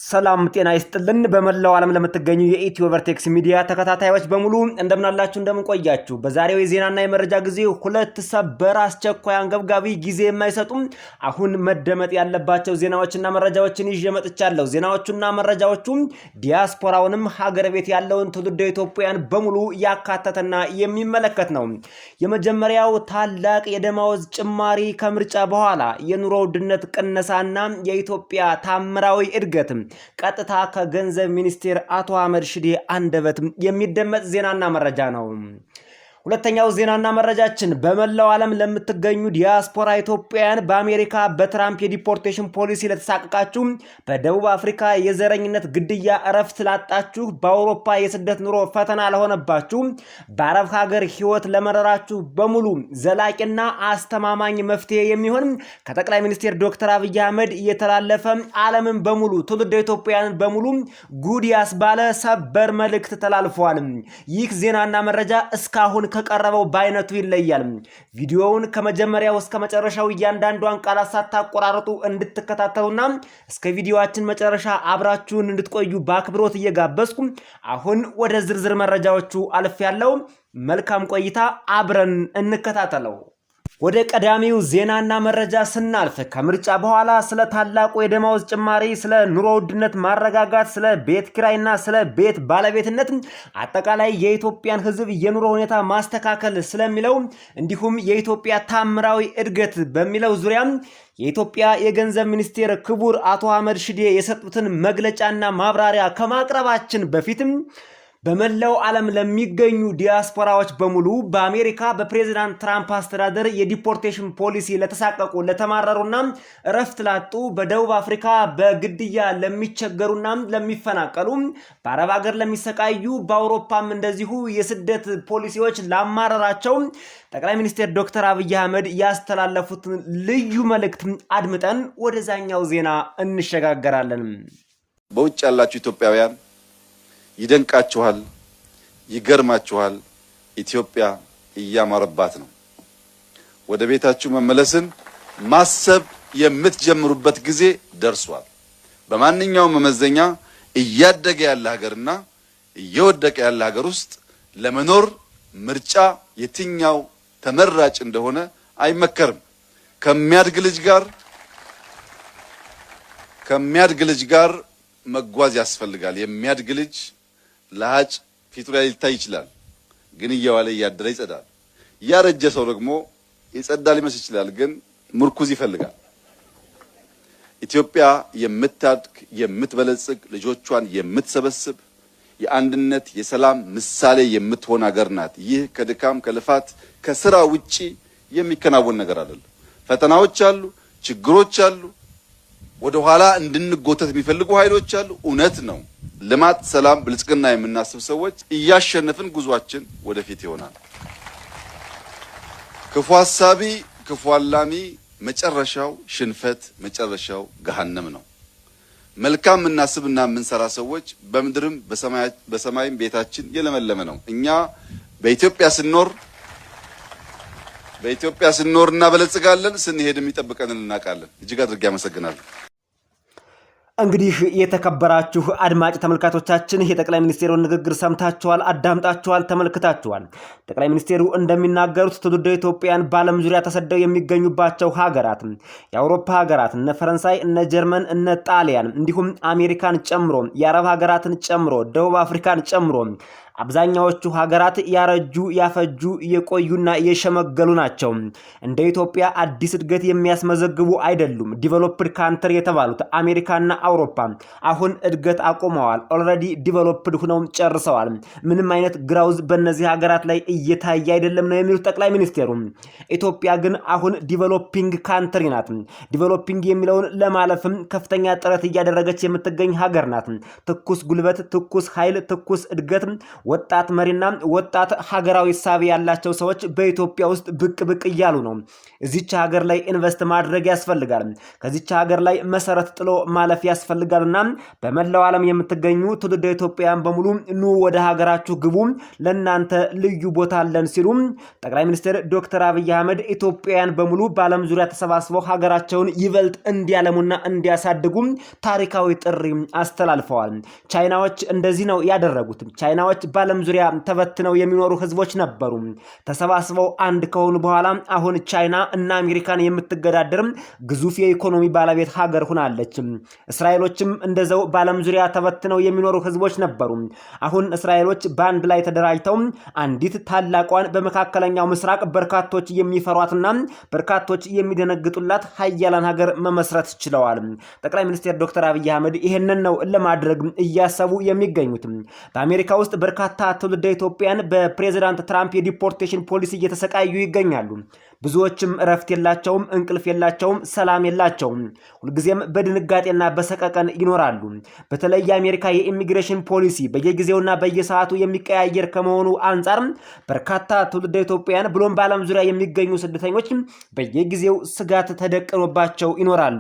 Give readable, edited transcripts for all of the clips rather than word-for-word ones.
ሰላም ጤና ይስጥልን በመላው ዓለም ለምትገኙ የኢትዮ ቨርቴክስ ሚዲያ ተከታታዮች በሙሉ እንደምናላችሁ እንደምንቆያችሁ በዛሬው የዜናና የመረጃ ጊዜ ሁለት ሰበር አስቸኳይ አንገብጋቢ ጊዜ የማይሰጡም አሁን መደመጥ ያለባቸው ዜናዎችና መረጃዎችን ይዤ መጥቻለሁ። ዜናዎቹና መረጃዎቹ ዲያስፖራውንም ሀገር ቤት ያለውን ትውልደ ኢትዮጵያውያን በሙሉ ያካተተና የሚመለከት ነው። የመጀመሪያው ታላቅ የደመወዝ ጭማሪ ከምርጫ በኋላ የኑሮ ውድነት ቅነሳና የኢትዮጵያ ታምራዊ እድገት ቀጥታ ከገንዘብ ሚኒስቴር አቶ አህመድ ሽዴ አንደበት የሚደመጥ ዜናና መረጃ ነው። ሁለተኛው ዜናና መረጃችን በመላው ዓለም ለምትገኙ ዲያስፖራ ኢትዮጵያውያን በአሜሪካ በትራምፕ የዲፖርቴሽን ፖሊሲ ለተሳቀቃችሁ፣ በደቡብ አፍሪካ የዘረኝነት ግድያ እረፍት ላጣችሁ፣ በአውሮፓ የስደት ኑሮ ፈተና ለሆነባችሁ፣ በአረብ ሀገር ህይወት ለመረራችሁ በሙሉ ዘላቂና አስተማማኝ መፍትሄ የሚሆን ከጠቅላይ ሚኒስትር ዶክተር አብይ አህመድ እየተላለፈ ዓለምን በሙሉ ትውልደ ኢትዮጵያውያን በሙሉ ጉድ ያስባለ ሰበር መልእክት ተላልፏል። ይህ ዜናና መረጃ እስካሁን ከቀረበው ባይነቱ ይለያል። ቪዲዮውን ከመጀመሪያው እስከ መጨረሻው እያንዳንዷን ቃላት ሳታቆራርጡ እንድትከታተሉና እስከ ቪዲዮአችን መጨረሻ አብራችሁን እንድትቆዩ በአክብሮት እየጋበዝኩ አሁን ወደ ዝርዝር መረጃዎቹ አልፌያለሁ። መልካም ቆይታ፣ አብረን እንከታተለው። ወደ ቀዳሚው ዜናና መረጃ ስናልፍ ከምርጫ በኋላ ስለ ታላቁ የደመወዝ ጭማሪ፣ ስለ ኑሮ ውድነት ማረጋጋት፣ ስለ ቤት ኪራይና ስለ ቤት ባለቤትነት አጠቃላይ የኢትዮጵያን ሕዝብ የኑሮ ሁኔታ ማስተካከል ስለሚለው እንዲሁም የኢትዮጵያ ታምራዊ እድገት በሚለው ዙሪያ የኢትዮጵያ የገንዘብ ሚኒስቴር ክቡር አቶ አህመድ ሽዴ የሰጡትን መግለጫና ማብራሪያ ከማቅረባችን በፊትም በመላው ዓለም ለሚገኙ ዲያስፖራዎች በሙሉ በአሜሪካ በፕሬዝዳንት ትራምፕ አስተዳደር የዲፖርቴሽን ፖሊሲ ለተሳቀቁ፣ ለተማረሩና እረፍት ላጡ፣ በደቡብ አፍሪካ በግድያ ለሚቸገሩና ለሚፈናቀሉ፣ በአረብ ሀገር ለሚሰቃዩ፣ በአውሮፓም እንደዚሁ የስደት ፖሊሲዎች ላማረራቸው ጠቅላይ ሚኒስትር ዶክተር አብይ አህመድ ያስተላለፉትን ልዩ መልእክት አድምጠን ወደዛኛው ዜና እንሸጋገራለን። በውጭ ያላችሁ ኢትዮጵያውያን ይደንቃችኋል፣ ይገርማችኋል። ኢትዮጵያ እያማረባት ነው። ወደ ቤታችሁ መመለስን ማሰብ የምትጀምሩበት ጊዜ ደርሷል። በማንኛውም መመዘኛ እያደገ ያለ ሀገርና እየወደቀ ያለ ሀገር ውስጥ ለመኖር ምርጫ የትኛው ተመራጭ እንደሆነ አይመከርም። ከሚያድግ ልጅ ጋር መጓዝ ያስፈልጋል። የሚያድግ ልጅ ለሃጭ ፊቱ ላይ ሊታይ ይችላል፣ ግን እየዋለ እያደረ ይጸዳል። ያረጀ ሰው ደግሞ ይጸዳ ሊመስል ይችላል፣ ግን ምርኩዝ ይፈልጋል። ኢትዮጵያ የምታድግ የምትበለጽግ፣ ልጆቿን የምትሰበስብ፣ የአንድነት የሰላም ምሳሌ የምትሆን ሀገር ናት። ይህ ከድካም ከልፋት ከስራ ውጪ የሚከናወን ነገር አይደለም። ፈተናዎች አሉ፣ ችግሮች አሉ፣ ወደ ኋላ እንድንጎተት የሚፈልጉ ኃይሎች አሉ። እውነት ነው። ልማት፣ ሰላም፣ ብልጽግና የምናስብ ሰዎች እያሸነፍን ጉዟችን ወደፊት ይሆናል። ክፉ ሐሳቢ፣ ክፉ አላሚ መጨረሻው ሽንፈት፣ መጨረሻው ገሃነም ነው። መልካም የምናስብና የምንሰራ ሰዎች በምድርም በሰማይም ቤታችን የለመለመ ነው። እኛ በኢትዮጵያ ስንኖር እናበለጽጋለን፣ ስንሄድ የሚጠብቀንን እናውቃለን። እጅግ አድርጌ አመሰግናለሁ። እንግዲህ የተከበራችሁ አድማጭ ተመልካቾቻችን የጠቅላይ ሚኒስቴሩን ንግግር ሰምታችኋል፣ አዳምጣችኋል፣ ተመልክታችኋል። ጠቅላይ ሚኒስቴሩ እንደሚናገሩት ትውልደ ኢትዮጵያውያን በዓለም ዙሪያ ተሰደው የሚገኙባቸው ሀገራት፣ የአውሮፓ ሀገራት እነ ፈረንሳይ፣ እነ ጀርመን፣ እነ ጣሊያን እንዲሁም አሜሪካን ጨምሮ የአረብ ሀገራትን ጨምሮ ደቡብ አፍሪካን ጨምሮ አብዛኛዎቹ ሀገራት ያረጁ፣ ያፈጁ፣ የቆዩና የሸመገሉ ናቸው። እንደ ኢትዮጵያ አዲስ እድገት የሚያስመዘግቡ አይደሉም። ዲቨሎፕድ ካንትሪ የተባሉት አሜሪካና አውሮፓ አሁን እድገት አቁመዋል። ኦልሬዲ ዲቨሎፕድ ሆነው ጨርሰዋል። ምንም አይነት ግራውዝ በእነዚህ ሀገራት ላይ እየታየ አይደለም ነው የሚሉት ጠቅላይ ሚኒስቴሩ። ኢትዮጵያ ግን አሁን ዲቨሎፒንግ ካንትሪ ናት። ዲቨሎፒንግ የሚለውን ለማለፍም ከፍተኛ ጥረት እያደረገች የምትገኝ ሀገር ናት። ትኩስ ጉልበት፣ ትኩስ ኃይል፣ ትኩስ እድገት ወጣት መሪና ወጣት ሀገራዊ ሳቢ ያላቸው ሰዎች በኢትዮጵያ ውስጥ ብቅ ብቅ እያሉ ነው። እዚች ሀገር ላይ ኢንቨስት ማድረግ ያስፈልጋል። ከዚች ሀገር ላይ መሰረት ጥሎ ማለፍ ያስፈልጋልና በመላው ዓለም የምትገኙ ትውልደ ኢትዮጵያውያን በሙሉ ኑ ወደ ሀገራችሁ ግቡ፣ ለናንተ ልዩ ቦታ አለን ሲሉ ጠቅላይ ሚኒስትር ዶክተር አብይ አህመድ ኢትዮጵያውያን በሙሉ በዓለም ዙሪያ ተሰባስበው ሀገራቸውን ይበልጥ እንዲያለሙና እንዲያሳድጉ ታሪካዊ ጥሪ አስተላልፈዋል። ቻይናዎች እንደዚህ ነው ያደረጉት። ቻይናዎች በዓለም ዙሪያ ተበትነው የሚኖሩ ህዝቦች ነበሩ። ተሰባስበው አንድ ከሆኑ በኋላ አሁን ቻይና እና አሜሪካን የምትገዳደር ግዙፍ የኢኮኖሚ ባለቤት ሀገር ሆናለች። እስራኤሎችም እንደዛው በዓለም ዙሪያ ተበትነው የሚኖሩ ህዝቦች ነበሩ። አሁን እስራኤሎች በአንድ ላይ ተደራጅተው አንዲት ታላቋን በመካከለኛው ምስራቅ በርካቶች የሚፈሯትና በርካቶች የሚደነግጡላት ሀያላን ሀገር መመስረት ችለዋል። ጠቅላይ ሚኒስትር ዶክተር አብይ አህመድ ይህንን ነው ለማድረግ እያሰቡ የሚገኙት። በአሜሪካ ውስጥ በርካታ ትውልደ ኢትዮጵያን በፕሬዝዳንት ትራምፕ የዲፖርቴሽን ፖሊሲ እየተሰቃዩ ይገኛሉ። ብዙዎችም እረፍት የላቸውም፣ እንቅልፍ የላቸውም፣ ሰላም የላቸውም። ሁልጊዜም በድንጋጤና በሰቀቀን ይኖራሉ። በተለይ የአሜሪካ የኢሚግሬሽን ፖሊሲ በየጊዜውና በየሰዓቱ የሚቀያየር ከመሆኑ አንጻር በርካታ ትውልደ ኢትዮጵያውያን ብሎም በዓለም ዙሪያ የሚገኙ ስደተኞች በየጊዜው ስጋት ተደቅኖባቸው ይኖራሉ።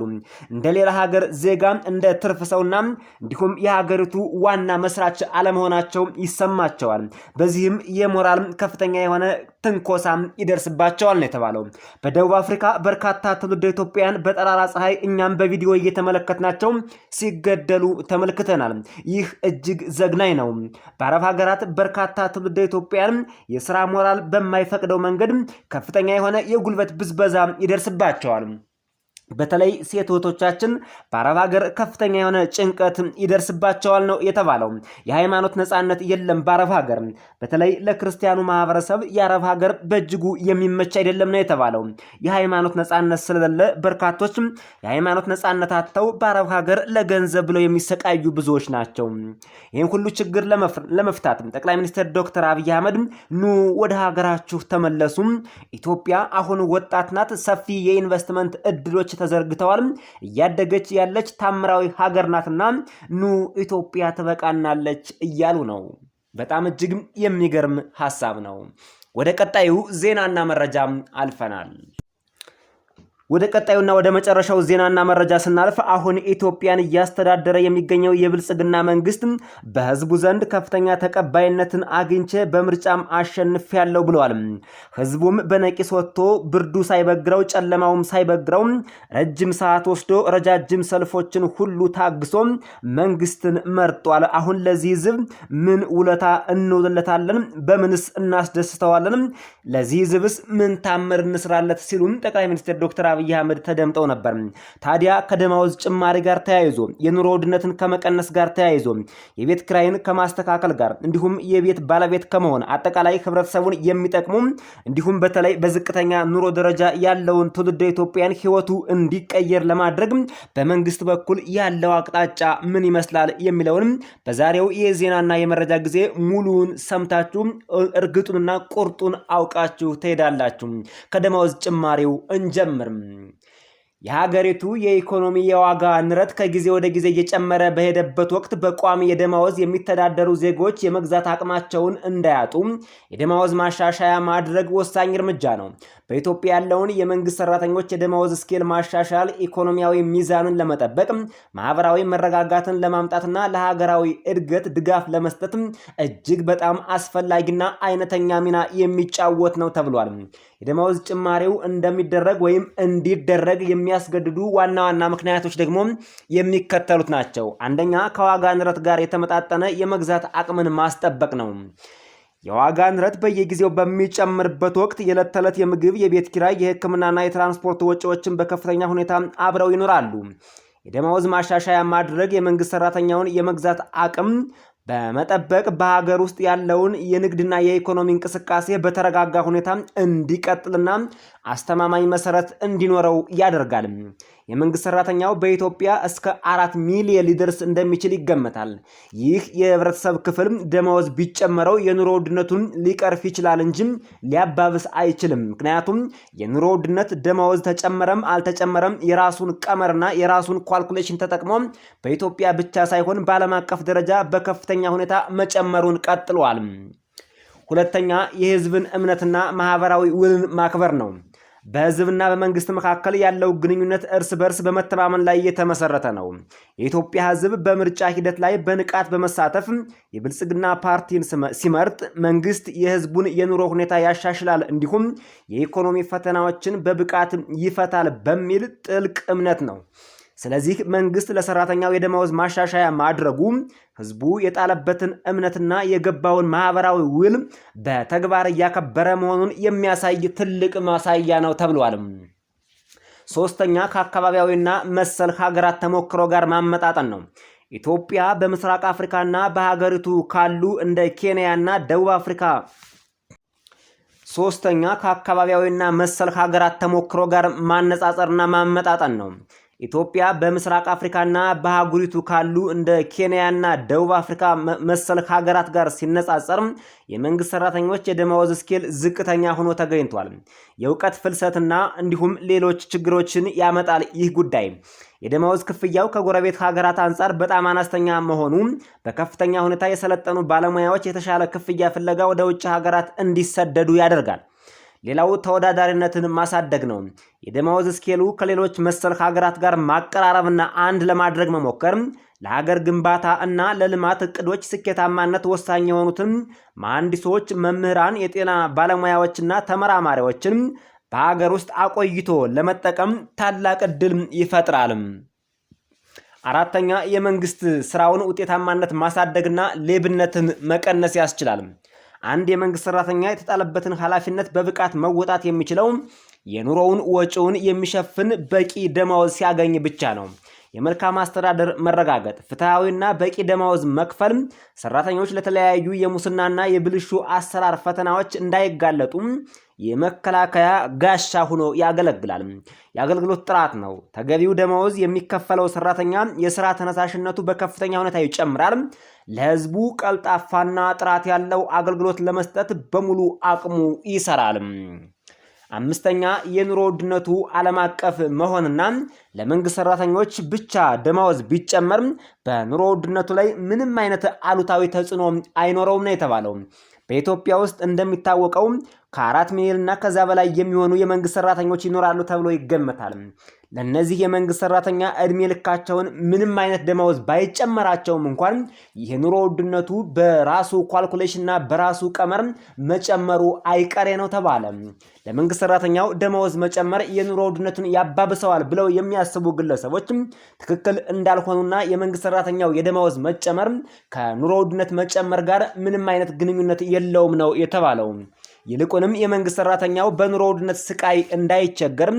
እንደ ሌላ ሀገር ዜጋ እንደ ትርፍ ሰውና እንዲሁም የሀገሪቱ ዋና መስራች አለመሆናቸው ይሰማቸዋል። በዚህም የሞራል ከፍተኛ የሆነ ትንኮሳ ይደርስባቸዋል ነው የተባለው። በደቡብ አፍሪካ በርካታ ትውልደ ኢትዮጵያውያን በጠራራ ፀሐይ እኛም በቪዲዮ እየተመለከትናቸው ሲገደሉ ተመልክተናል። ይህ እጅግ ዘግናኝ ነው። በአረብ ሀገራት በርካታ ትውልደ ኢትዮጵያውያን የስራ ሞራል በማይፈቅደው መንገድ ከፍተኛ የሆነ የጉልበት ብዝበዛ ይደርስባቸዋል። በተለይ ሴት እህቶቻችን በአረብ ሀገር ከፍተኛ የሆነ ጭንቀት ይደርስባቸዋል ነው የተባለው። የሃይማኖት ነጻነት የለም በአረብ ሀገር። በተለይ ለክርስቲያኑ ማህበረሰብ የአረብ ሀገር በእጅጉ የሚመች አይደለም ነው የተባለው። የሃይማኖት ነጻነት ስለሌለ በርካቶች የሃይማኖት ነጻነት አጥተው በአረብ ሀገር ለገንዘብ ብለው የሚሰቃዩ ብዙዎች ናቸው። ይህን ሁሉ ችግር ለመፍታት ጠቅላይ ሚኒስትር ዶክተር አብይ አህመድ ኑ ወደ ሀገራችሁ ተመለሱ፣ ኢትዮጵያ አሁን ወጣት ናት፣ ሰፊ የኢንቨስትመንት እድሎች ተዘርግተዋል፣ እያደገች ያለች ታምራዊ ሀገር ናትና ኑ ኢትዮጵያ ትበቃናለች እያሉ ነው። በጣም እጅግ የሚገርም ሐሳብ ነው። ወደ ቀጣዩ ዜናና መረጃ አልፈናል። ወደ ቀጣዩና ወደ መጨረሻው ዜናና መረጃ ስናልፍ አሁን ኢትዮጵያን እያስተዳደረ የሚገኘው የብልጽግና መንግስት በህዝቡ ዘንድ ከፍተኛ ተቀባይነትን አግኝቼ በምርጫም አሸንፊያለሁ ብለዋል። ህዝቡም በነቂስ ወጥቶ ብርዱ ሳይበግረው ጨለማውም ሳይበግረው ረጅም ሰዓት ወስዶ ረጃጅም ሰልፎችን ሁሉ ታግሶ መንግስትን መርጧል። አሁን ለዚህ ህዝብ ምን ውለታ እንውለታለን? በምንስ እናስደስተዋለን? ለዚህ ህዝብስ ምን ታምር እንስራለት? ሲሉ ጠቅላይ ሚኒስትር ዶክተር አብይ አህመድ ተደምጠው ነበር። ታዲያ ከደማውዝ ጭማሪ ጋር ተያይዞ የኑሮ ውድነትን ከመቀነስ ጋር ተያይዞ የቤት ክራይን ከማስተካከል ጋር እንዲሁም የቤት ባለቤት ከመሆን አጠቃላይ ህብረተሰቡን የሚጠቅሙ እንዲሁም በተለይ በዝቅተኛ ኑሮ ደረጃ ያለውን ትውልደ ኢትዮጵያን ህይወቱ እንዲቀየር ለማድረግ በመንግስት በኩል ያለው አቅጣጫ ምን ይመስላል የሚለውን በዛሬው የዜናና የመረጃ ጊዜ ሙሉውን ሰምታችሁ እርግጡንና ቁርጡን አውቃችሁ ትሄዳላችሁ። ከደማውዝ ጭማሪው እንጀምር። የሀገሪቱ የኢኮኖሚ የዋጋ ንረት ከጊዜ ወደ ጊዜ እየጨመረ በሄደበት ወቅት በቋሚ የደማወዝ የሚተዳደሩ ዜጎች የመግዛት አቅማቸውን እንዳያጡ የደማወዝ ማሻሻያ ማድረግ ወሳኝ እርምጃ ነው። በኢትዮጵያ ያለውን የመንግስት ሰራተኞች የደማወዝ ስኬል ማሻሻል ኢኮኖሚያዊ ሚዛንን ለመጠበቅ፣ ማህበራዊ መረጋጋትን ለማምጣትና ለሀገራዊ እድገት ድጋፍ ለመስጠት እጅግ በጣም አስፈላጊና አይነተኛ ሚና የሚጫወት ነው ተብሏል። የደማወዝ ጭማሪው እንደሚደረግ ወይም እንዲደረግ የሚያስገድዱ ዋና ዋና ምክንያቶች ደግሞ የሚከተሉት ናቸው። አንደኛ፣ ከዋጋ ንረት ጋር የተመጣጠነ የመግዛት አቅምን ማስጠበቅ ነው። የዋጋ ንረት በየጊዜው በሚጨምርበት ወቅት የዕለት ተዕለት የምግብ፣ የቤት ኪራይ፣ የሕክምናና የትራንስፖርት ወጪዎችን በከፍተኛ ሁኔታ አብረው ይኖራሉ። የደማወዝ ማሻሻያ ማድረግ የመንግስት ሰራተኛውን የመግዛት አቅም በመጠበቅ በሀገር ውስጥ ያለውን የንግድና የኢኮኖሚ እንቅስቃሴ በተረጋጋ ሁኔታ እንዲቀጥልና አስተማማኝ መሰረት እንዲኖረው ያደርጋል። የመንግስት ሰራተኛው በኢትዮጵያ እስከ 4 ሚሊዮን ሊደርስ እንደሚችል ይገመታል። ይህ የህብረተሰብ ክፍል ደመወዝ ቢጨመረው የኑሮ ውድነቱን ሊቀርፍ ይችላል እንጂ ሊያባብስ አይችልም። ምክንያቱም የኑሮ ውድነት ደመወዝ ተጨመረም አልተጨመረም የራሱን ቀመርና የራሱን ኳልኩሌሽን ተጠቅሞ በኢትዮጵያ ብቻ ሳይሆን በዓለም አቀፍ ደረጃ በከፍተኛ ሁኔታ መጨመሩን ቀጥሏል። ሁለተኛ የህዝብን እምነትና ማህበራዊ ውልን ማክበር ነው። በህዝብና በመንግስት መካከል ያለው ግንኙነት እርስ በርስ በመተማመን ላይ የተመሰረተ ነው። የኢትዮጵያ ህዝብ በምርጫ ሂደት ላይ በንቃት በመሳተፍ የብልጽግና ፓርቲን ሲመርጥ መንግስት የህዝቡን የኑሮ ሁኔታ ያሻሽላል እንዲሁም የኢኮኖሚ ፈተናዎችን በብቃት ይፈታል በሚል ጥልቅ እምነት ነው። ስለዚህ መንግስት ለሰራተኛው የደመወዝ ማሻሻያ ማድረጉ ህዝቡ የጣለበትን እምነትና የገባውን ማህበራዊ ውል በተግባር እያከበረ መሆኑን የሚያሳይ ትልቅ ማሳያ ነው ተብሏል። ሶስተኛ ከአካባቢያዊና መሰል ሀገራት ተሞክሮ ጋር ማመጣጠን ነው። ኢትዮጵያ በምስራቅ አፍሪካና በሀገሪቱ ካሉ እንደ ኬንያና ደቡብ አፍሪካ ሶስተኛ ከአካባቢያዊና መሰል ሀገራት ተሞክሮ ጋር ማነጻጸርና ማመጣጠን ነው። ኢትዮጵያ በምስራቅ አፍሪካና በአህጉሪቱ ካሉ እንደ ኬንያና ደቡብ አፍሪካ መሰል ሀገራት ጋር ሲነጻጸር የመንግስት ሰራተኞች የደመወዝ ስኬል ዝቅተኛ ሆኖ ተገኝቷል። የእውቀት ፍልሰትና እንዲሁም ሌሎች ችግሮችን ያመጣል። ይህ ጉዳይ የደመወዝ ክፍያው ከጎረቤት ሀገራት አንጻር በጣም አነስተኛ መሆኑ በከፍተኛ ሁኔታ የሰለጠኑ ባለሙያዎች የተሻለ ክፍያ ፍለጋ ወደ ውጭ ሀገራት እንዲሰደዱ ያደርጋል። ሌላው ተወዳዳሪነትን ማሳደግ ነው። የደመወዝ ስኬሉ ከሌሎች መሰል ሀገራት ጋር ማቀራረብና አንድ ለማድረግ መሞከር ለሀገር ግንባታ እና ለልማት እቅዶች ስኬታማነት ወሳኝ የሆኑትን መሐንዲሶች፣ መምህራን፣ የጤና ባለሙያዎችና ተመራማሪዎችን በሀገር ውስጥ አቆይቶ ለመጠቀም ታላቅ ዕድል ይፈጥራል። አራተኛ የመንግስት ስራውን ውጤታማነት ማሳደግና ሌብነትን መቀነስ ያስችላል። አንድ የመንግስት ሰራተኛ የተጣለበትን ኃላፊነት በብቃት መወጣት የሚችለው የኑሮውን ወጪውን የሚሸፍን በቂ ደመወዝ ሲያገኝ ብቻ ነው። የመልካም አስተዳደር መረጋገጥ፣ ፍትሃዊና በቂ ደመወዝ መክፈል ሰራተኞች ለተለያዩ የሙስናና የብልሹ አሰራር ፈተናዎች እንዳይጋለጡ የመከላከያ ጋሻ ሆኖ ያገለግላል። የአገልግሎት ጥራት ነው። ተገቢው ደመወዝ የሚከፈለው ሰራተኛ የሥራ ተነሳሽነቱ በከፍተኛ ሁኔታ ይጨምራል። ለህዝቡ ቀልጣፋና ጥራት ያለው አገልግሎት ለመስጠት በሙሉ አቅሙ ይሰራል። አምስተኛ የኑሮ ውድነቱ ዓለም አቀፍ መሆንና ለመንግስት ሰራተኞች ብቻ ደመወዝ ቢጨመር በኑሮ ውድነቱ ላይ ምንም አይነት አሉታዊ ተጽዕኖ አይኖረውም ነው የተባለው። በኢትዮጵያ ውስጥ እንደሚታወቀው ከ4 ሚሊዮን እና ከዛ በላይ የሚሆኑ የመንግስት ሰራተኞች ይኖራሉ ተብሎ ይገመታል። ለነዚህ የመንግስት ሰራተኛ እድሜ ልካቸውን ምንም አይነት ደመወዝ ባይጨመራቸውም እንኳን የኑሮ ውድነቱ በራሱ ኳልኩሌሽንና በራሱ ቀመር መጨመሩ አይቀሬ ነው ተባለ። ለመንግስት ሰራተኛው ደመወዝ መጨመር የኑሮ ውድነቱን ያባብሰዋል ብለው የሚያስቡ ግለሰቦች ትክክል እንዳልሆኑና የመንግስት ሰራተኛው የደመወዝ መጨመር ከኑሮ ውድነት መጨመር ጋር ምንም አይነት ግንኙነት የለውም ነው የተባለው። ይልቁንም የመንግስት ሰራተኛው በኑሮ ውድነት ስቃይ እንዳይቸገር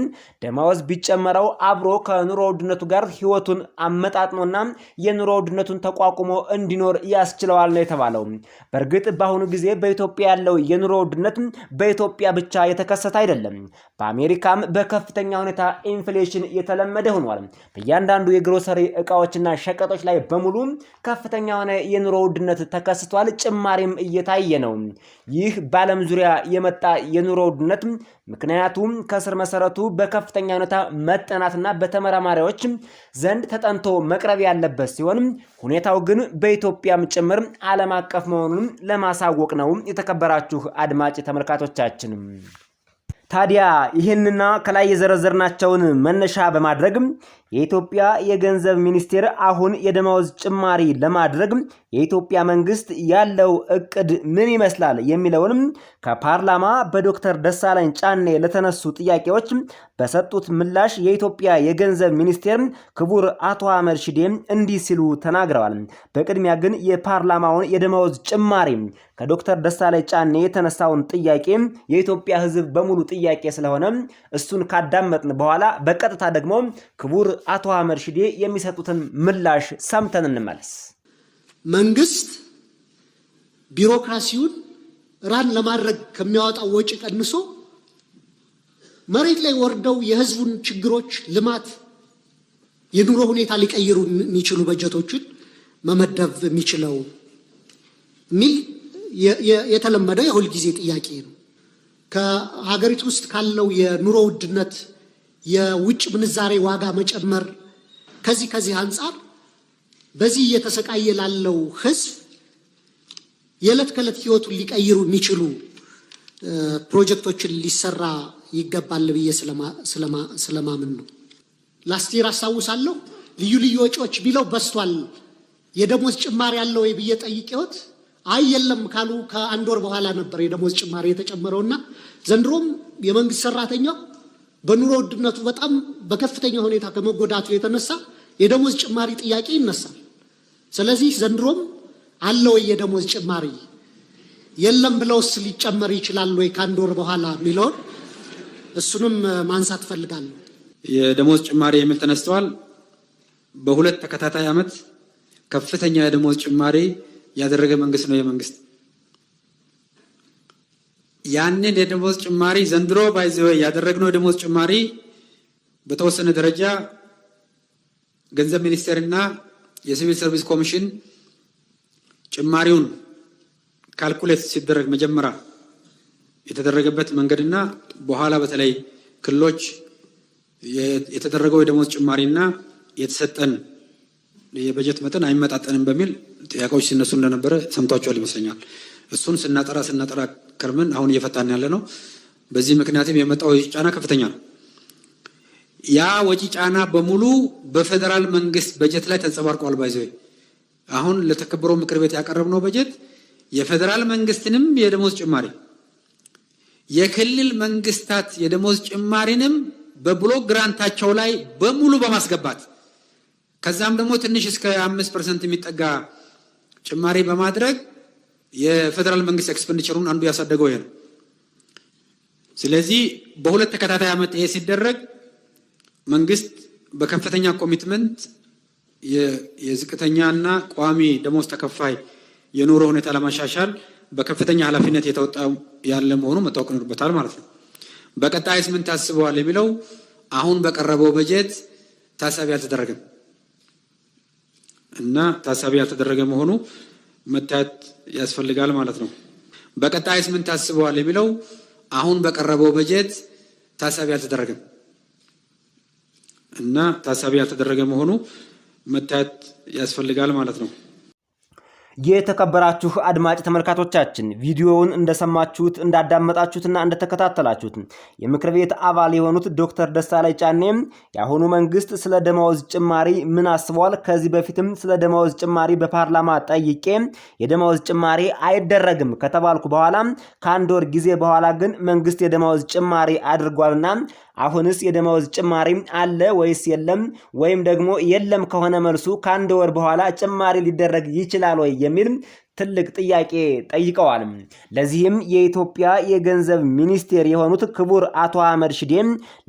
ደመወዝ ቢጨመረው አብሮ ከኑሮ ውድነቱ ጋር ህይወቱን አመጣጥኖና የኑሮ ውድነቱን ተቋቁሞ እንዲኖር ያስችለዋል ነው የተባለው። በእርግጥ በአሁኑ ጊዜ በኢትዮጵያ ያለው የኑሮ ውድነት በኢትዮጵያ ብቻ የተከሰተ አይደለም። በአሜሪካም በከፍተኛ ሁኔታ ኢንፍሌሽን የተለመደ ሆኗል። በእያንዳንዱ የግሮሰሪ እቃዎችና ሸቀጦች ላይ በሙሉ ከፍተኛ የሆነ የኑሮ ውድነት ተከስቷል። ጭማሪም እየታየ ነው። ይህ በዓለም ዙሪያ የመጣ የኑሮ ውድነት ምክንያቱም ከስር መሰረቱ በከፍተኛ ሁኔታ መጠናትና በተመራማሪዎች ዘንድ ተጠንቶ መቅረብ ያለበት ሲሆን ሁኔታው ግን በኢትዮጵያም ጭምር ዓለም አቀፍ መሆኑን ለማሳወቅ ነው። የተከበራችሁ አድማጭ ተመልካቾቻችን ታዲያ ይህንና ከላይ የዘረዘርናቸውን መነሻ በማድረግ የኢትዮጵያ የገንዘብ ሚኒስቴር አሁን የደመወዝ ጭማሪ ለማድረግ የኢትዮጵያ መንግስት ያለው እቅድ ምን ይመስላል የሚለውንም ከፓርላማ በዶክተር ደሳለኝ ጫኔ ለተነሱ ጥያቄዎች በሰጡት ምላሽ የኢትዮጵያ የገንዘብ ሚኒስቴር ክቡር አቶ አህመድ ሺዴ እንዲህ ሲሉ ተናግረዋል። በቅድሚያ ግን የፓርላማውን የደመወዝ ጭማሪ ከዶክተር ደሳለኝ ጫኔ የተነሳውን ጥያቄ የኢትዮጵያ ሕዝብ በሙሉ ጥያቄ ስለሆነ እሱን ካዳመጥን በኋላ በቀጥታ ደግሞ ክቡር አቶ አህመድ ሺዴ የሚሰጡትን ምላሽ ሰምተን እንመለስ። መንግስት ቢሮክራሲውን ራን ለማድረግ ከሚያወጣው ወጪ ቀንሶ መሬት ላይ ወርደው የህዝቡን ችግሮች ልማት የኑሮ ሁኔታ ሊቀይሩ የሚችሉ በጀቶችን መመደብ የሚችለው ሚል የተለመደ የሁል ጊዜ ጥያቄ ነው። ከሀገሪቱ ውስጥ ካለው የኑሮ ውድነት፣ የውጭ ምንዛሬ ዋጋ መጨመር ከዚህ አንጻር በዚህ እየተሰቃየ ላለው ህዝብ የዕለት ከዕለት ህይወቱን ሊቀይሩ የሚችሉ ፕሮጀክቶችን ሊሰራ ይገባል ብዬ ስለማምን ነው። ላስት ይር አስታውሳለሁ ልዩ ወጪዎች ቢለው በስቷል፣ የደሞዝ ጭማሪ ያለው ወይ ብዬ ጠይቄዎት አይ የለም ካሉ ከአንድ ወር በኋላ ነበር የደሞዝ ጭማሪ የተጨመረውና ዘንድሮም የመንግስት ሰራተኛው በኑሮ ውድነቱ በጣም በከፍተኛ ሁኔታ ከመጎዳቱ የተነሳ የደሞዝ ጭማሪ ጥያቄ ይነሳል። ስለዚህ ዘንድሮም አለ ወይ የደሞዝ ጭማሪ የለም ብለውስ ሊጨመር ይችላል ወይ ከአንድ ወር በኋላ የሚለውን እሱንም ማንሳት ፈልጋለሁ። የደሞዝ ጭማሪ የሚል ተነስተዋል። በሁለት ተከታታይ ዓመት ከፍተኛ የደሞዝ ጭማሪ ያደረገ መንግስት ነው የመንግስት። ያንን የደሞዝ ጭማሪ ዘንድሮ ባይዘው ያደረግነው የደሞዝ ጭማሪ በተወሰነ ደረጃ ገንዘብ ሚኒስቴርና የሲቪል ሰርቪስ ኮሚሽን ጭማሪውን ካልኩሌት ሲደረግ መጀመሪያ የተደረገበት መንገድና በኋላ በተለይ ክልሎች የተደረገው የደሞዝ ጭማሪና የተሰጠን የበጀት መጠን አይመጣጠንም በሚል ጥያቄዎች ሲነሱ እንደነበረ ሰምታችኋል ይመስለኛል። እሱን ስናጠራ ከርመን አሁን እየፈታን ያለ ነው። በዚህ ምክንያትም የመጣው ወጪ ጫና ከፍተኛ ነው። ያ ወጪ ጫና በሙሉ በፌደራል መንግስት በጀት ላይ ተንጸባርቋል። ባይዘው አሁን ለተከበረው ምክር ቤት ያቀረብነው በጀት የፌደራል መንግስትንም የደሞዝ ጭማሪ የክልል መንግስታት የደሞዝ ጭማሪንም በብሎክ ግራንታቸው ላይ በሙሉ በማስገባት ከዛም ደግሞ ትንሽ እስከ 5% የሚጠጋ ጭማሪ በማድረግ የፌደራል መንግስት ኤክስፔንዲቸሩን አንዱ ያሳደገው ይሄ ነው። ስለዚህ በሁለት ተከታታይ ዓመት ይሄ ሲደረግ መንግስት በከፍተኛ ኮሚትመንት የዝቅተኛና ቋሚ ደሞዝ ተከፋይ የኑሮ ሁኔታ ለማሻሻል በከፍተኛ ኃላፊነት የተወጣው ያለ መሆኑ መታወቅ ይኖርበታል ማለት ነው። በቀጣይስ ምን ታስበዋል የሚለው አሁን በቀረበው በጀት ታሳቢ አልተደረገም እና ታሳቢ ያልተደረገ መሆኑ መታየት ያስፈልጋል ማለት ነው። በቀጣይስ ምን ታስበዋል የሚለው አሁን በቀረበው በጀት ታሳቢ ያልተደረገም እና ታሳቢ ያልተደረገ መሆኑ መታየት ያስፈልጋል ማለት ነው። የተከበራችሁ አድማጭ ተመልካቾቻችን ቪዲዮውን እንደሰማችሁት እንዳዳመጣችሁትና እንደተከታተላችሁት የምክር ቤት አባል የሆኑት ዶክተር ደሳለኝ ጫኔ የአሁኑ መንግስት ስለ ደመወዝ ጭማሪ ምን አስቧል? ከዚህ በፊትም ስለ ደመወዝ ጭማሪ በፓርላማ ጠይቄ የደመወዝ ጭማሪ አይደረግም ከተባልኩ በኋላ ከአንድ ወር ጊዜ በኋላ ግን መንግስት የደመወዝ ጭማሪ አድርጓልና አሁንስ የደመወዝ ጭማሪ አለ ወይስ የለም? ወይም ደግሞ የለም ከሆነ መልሱ ከአንድ ወር በኋላ ጭማሪ ሊደረግ ይችላል ወይ የሚል ትልቅ ጥያቄ ጠይቀዋል። ለዚህም የኢትዮጵያ የገንዘብ ሚኒስቴር የሆኑት ክቡር አቶ አህመድ ሽዴ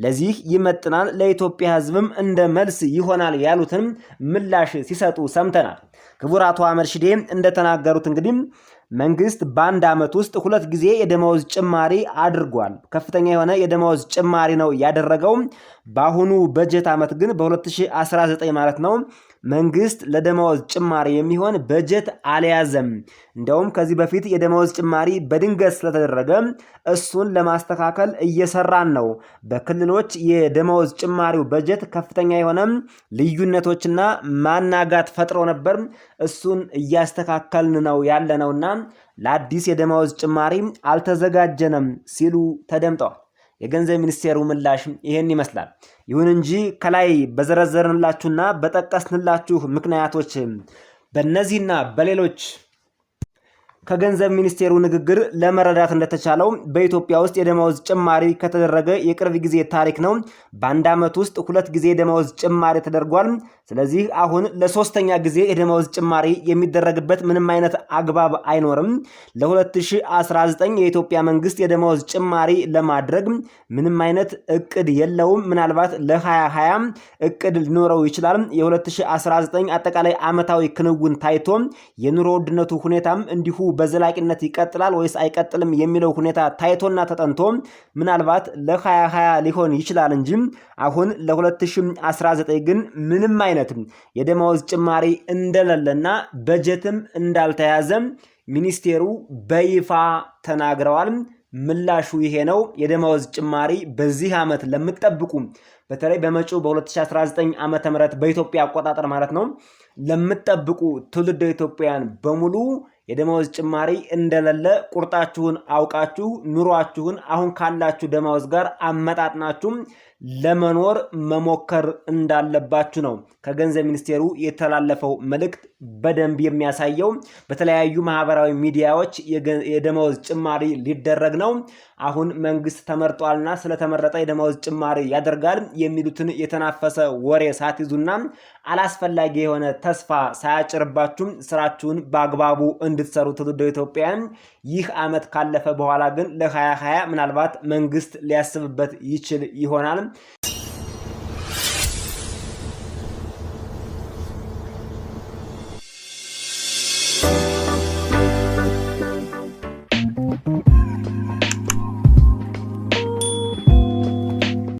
ለዚህ ይመጥናል ለኢትዮጵያ ሕዝብም እንደ መልስ ይሆናል ያሉትን ምላሽ ሲሰጡ ሰምተናል። ክቡር አቶ አህመድ ሽዴ እንደተናገሩት እንግዲህ መንግስት በአንድ ዓመት ውስጥ 2 ጊዜ የደመወዝ ጭማሪ አድርጓል። ከፍተኛ የሆነ የደመወዝ ጭማሪ ነው ያደረገው። በአሁኑ በጀት ዓመት ግን በ2019 ማለት ነው መንግስት ለደመወዝ ጭማሪ የሚሆን በጀት አልያዘም። እንደውም ከዚህ በፊት የደመወዝ ጭማሪ በድንገት ስለተደረገ እሱን ለማስተካከል እየሰራን ነው። በክልሎች የደመወዝ ጭማሪው በጀት ከፍተኛ የሆነ ልዩነቶችና ማናጋት ፈጥሮ ነበር። እሱን እያስተካከልን ነው ያለነውና ለአዲስ የደመወዝ ጭማሪ አልተዘጋጀንም ሲሉ ተደምጠዋል። የገንዘብ ሚኒስቴሩ ምላሽ ይሄን ይመስላል። ይሁን እንጂ ከላይ በዘረዘርንላችሁና በጠቀስንላችሁ ምክንያቶች በእነዚህና በሌሎች ከገንዘብ ሚኒስቴሩ ንግግር ለመረዳት እንደተቻለው በኢትዮጵያ ውስጥ የደመወዝ ጭማሪ ከተደረገ የቅርብ ጊዜ ታሪክ ነው። በአንድ ዓመት ውስጥ 2 ጊዜ የደመወዝ ጭማሪ ተደርጓል። ስለዚህ አሁን ለሶስተኛ ጊዜ የደመወዝ ጭማሪ የሚደረግበት ምንም አይነት አግባብ አይኖርም። ለ2019 የኢትዮጵያ መንግስት የደመወዝ ጭማሪ ለማድረግ ምንም አይነት እቅድ የለውም። ምናልባት ለ2020 እቅድ ሊኖረው ይችላል። የ2019 አጠቃላይ ዓመታዊ ክንውን ታይቶ የኑሮ ውድነቱ ሁኔታም እንዲሁ በዘላቂነት ይቀጥላል ወይስ አይቀጥልም የሚለው ሁኔታ ታይቶና ተጠንቶ ምናልባት ለ2020 ሊሆን ይችላል እንጂ አሁን ለ2019 ግን ምንም አይነት የደመወዝ ጭማሪ እንደሌለና በጀትም እንዳልተያዘ ሚኒስቴሩ በይፋ ተናግረዋል። ምላሹ ይሄ ነው። የደመወዝ ጭማሪ በዚህ ዓመት ለምትጠብቁ በተለይ በመጪው በ2019 ዓመተ ምህረት በኢትዮጵያ አቆጣጠር ማለት ነው ለምትጠብቁ ትውልደ ኢትዮጵያውያን በሙሉ የደመወዝ ጭማሪ እንደሌለ ቁርጣችሁን አውቃችሁ ኑሯችሁን አሁን ካላችሁ ደመወዝ ጋር አመጣጥናችሁ ለመኖር መሞከር እንዳለባችሁ ነው ከገንዘብ ሚኒስቴሩ የተላለፈው መልእክት በደንብ የሚያሳየው። በተለያዩ ማህበራዊ ሚዲያዎች የደመወዝ ጭማሪ ሊደረግ ነው፣ አሁን መንግስት ተመርጧልና ስለተመረጠ የደመወዝ ጭማሪ ያደርጋል የሚሉትን የተናፈሰ ወሬ ሳትይዙና አላስፈላጊ የሆነ ተስፋ ሳያጭርባችሁ ስራችሁን በአግባቡ እንድትሰሩ ትውልደ ኢትዮጵያውያን፣ ይህ ዓመት ካለፈ በኋላ ግን ለ2020 ምናልባት መንግስት ሊያስብበት ይችል ይሆናል።